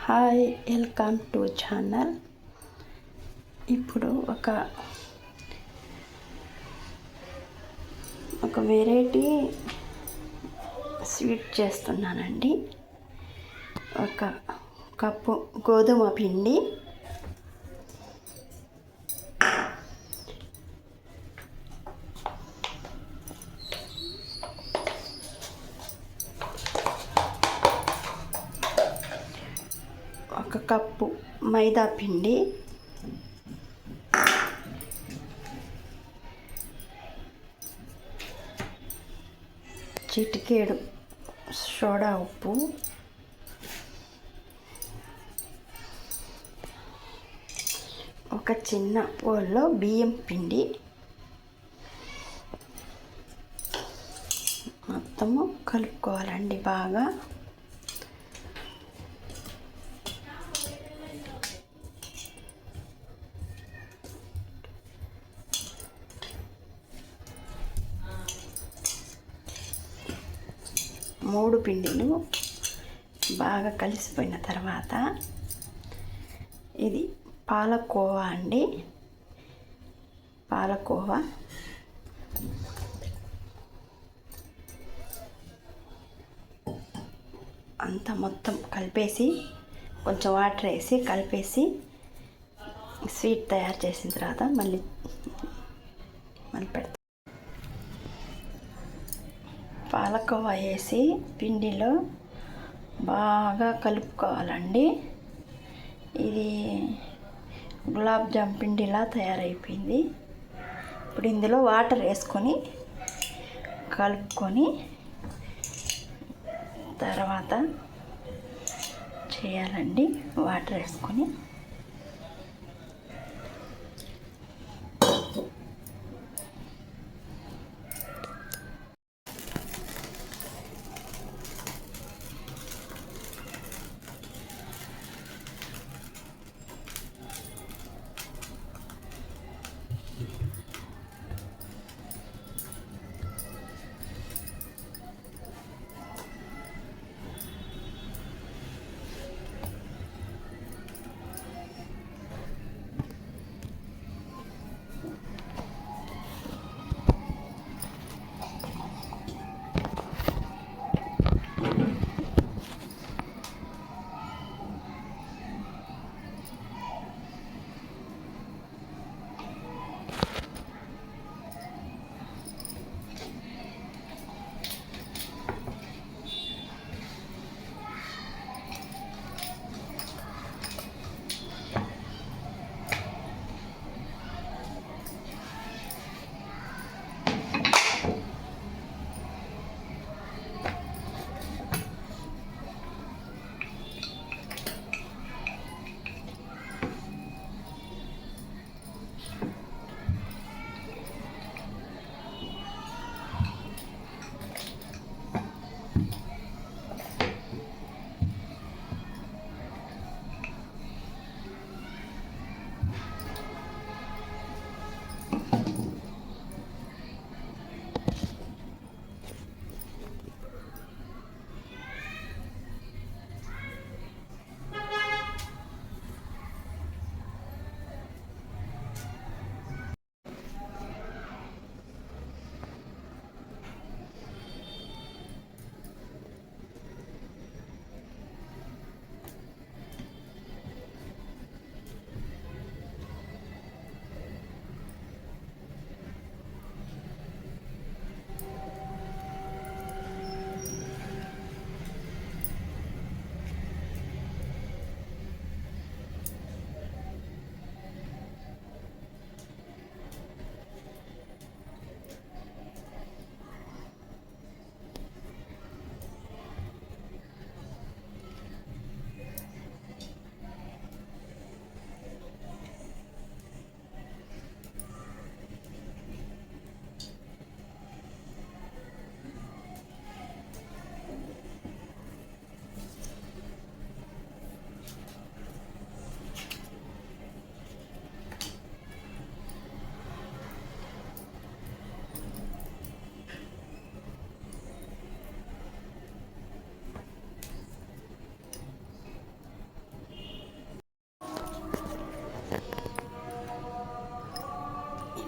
Hi, welcome to channel. ఇప్పుడు ఒక variety sweet చేస్తున్నానండి. ఒక కప్పు గోధుమ పిండి, ఒక కప్పు మైదా పిండి, చిటికెడు సోడా ఉప్పు, ఒక చిన్న బౌల్లో బియ్యం పిండి మొత్తము కలుపుకోవాలండి బాగా. మూడు పిండిలు బాగా కలిసిపోయిన తర్వాత ఇది పాలకోవా అండి. పాలకోవా అంతా మొత్తం కలిపేసి కొంచెం వాటర్ వేసి కలిపేసి స్వీట్ తయారు చేసిన తర్వాత మళ్ళీ పెడతాం. పాలకోవా వేసి పిండిలో బాగా కలుపుకోవాలండి. ఇది గులాబ్ జామ్ పిండిలా తయారైపోయింది. ఇప్పుడు ఇందులో వాటర్ వేసుకొని కలుపుకొని తర్వాత చేయాలండి. వాటర్ వేసుకొని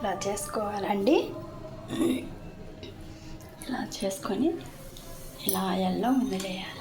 ఇలా చేసుకోవాలండి. ఇలా చేసుకొని ఇలా ఆయిల్లో వదిలేయాలి.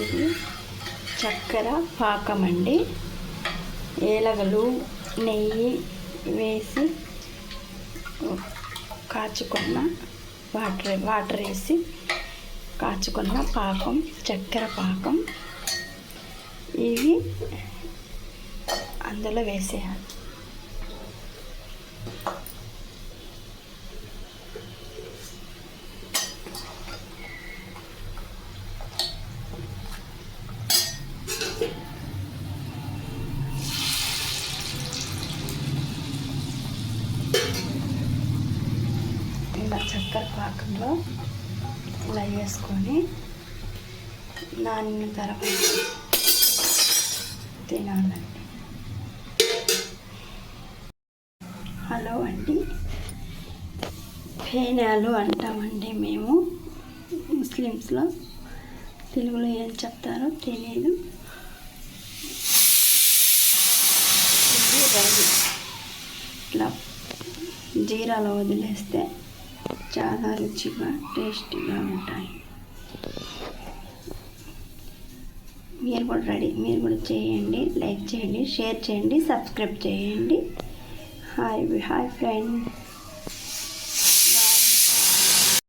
ఇది చక్కెర పాకం అండి. ఏలగలు నెయ్యి వేసి కాచుకున్న వాటర్ వేసి కాచుకున్న పాకం, చక్కెర పాకం. ఇవి అందులో వేసేయాలి. ఇలా చక్కెర పాకంలో ఇలా వేసుకొని నానిన తర్వాత తినాలండి. హలో అండి, ఫేనాలు అంటామండి మేము ముస్లిమ్స్లో. తెలుగులో ఏం చెప్తారో తెలియదు. ఇది రెడీ. ఇట్లా జీరాలో వదిలేస్తే చాలా రుచిగా టేస్టీగా ఉంటాయి. మీరు కూడా చేయండి, లైక్ చేయండి, షేర్ చేయండి, సబ్స్క్రైబ్ చేయండి. Hi friends.